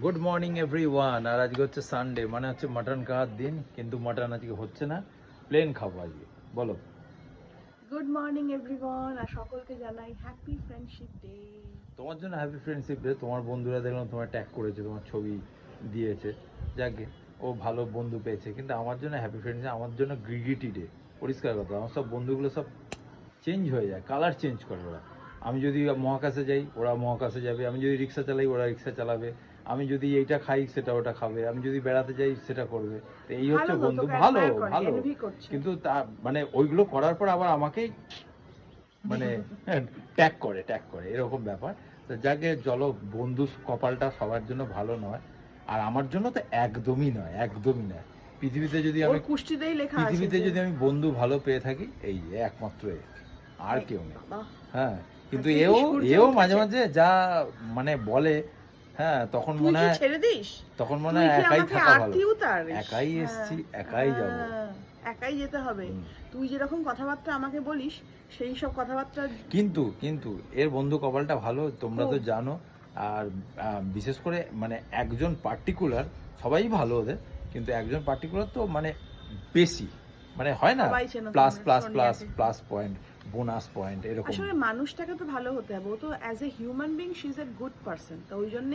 Good morning everyone. আর আজকে হচ্ছে Sunday, মানে হচ্ছে মাটন খাওয়ার দিন, কিন্তু মাটন আজকে হচ্ছে না, প্লেন খাবো আজকে। বলো। গুড মর্নিং এভরিওয়ান, আর সকলকে জানাই হ্যাপি ফ্রেন্ডশিপ ডে। তোমার জন্য হ্যাপি ফ্রেন্ডশিপ ডে। তোমার বন্ধুরা দেখলাম তোমার ট্যাগ করেছে, তোমার ছবি দিয়েছে, যাকে ও ভালো বন্ধু পেয়েছে। কিন্তু আমার জন্য হ্যাপি ফ্রেন্ডশিপ, আমার জন্য গ্রিডিটি ডে। পরিষ্কার কথা, আমার সব বন্ধুগুলো সব চেঞ্জ হয়ে যায়, কালার চেঞ্জ করে ওরা। আমি যদি মহাকাশে যাই ওরা মহাকাশে যাবে, আমি যদি রিক্সা চালাই ওরা রিক্সা চালাবে, আমি যদি এইটা খাই সেটা ওটা খাবে, আমি যদি বেড়াতে যাই সেটা করবে। তো এই হচ্ছে বন্ধু। ভালো ভালো, কিন্তু তা মানে ওইগুলো করার পর আবার আমাকেই মানে ট্যাগ করে এরকম ব্যাপার। তো যাকে চলো, বন্ধু কপালটা সবার জন্য ভালো নয়, আর আমার জন্য তো একদমই নয়, একদমই নয়। পৃথিবীতে যদি আমি কুষ্টিতেই লেখা আছে, পৃথিবীতে যদি আমি বন্ধু ভালো পেয়ে থাকি, এই একমাত্র এ, আর কেউ নেই। হ্যাঁ, কিন্তু এও মাঝে মাঝে যা মানে বলে, হ্যাঁ তখন মনে হয় ছেড়ে দিস, তখন মনে হয় একাই থাকা ভালো। একাই হ্যাঁ, এসছি, একাই যাব, একাই যেতে হবে। তুই যেরকম কথাবার্তা আমাকে বলিস, সেই সব কথাবার্তা। কিন্তু কিন্তু এর বন্ধু কপালটা ভালো, তোমরা তো জানো। আর বিশেষ করে মানে একজন পার্টিকুলার, সবাই ভালো ওদের, কিন্তু একজন পার্টিকুলার তো মানে বেশি, মানে হয় না plus plus plus plus point, bonus point এরকম। আসলে মানুষটাকে তো ভালো হতে হবে, ও তো as a human being she is a good person, তো ওই জন্য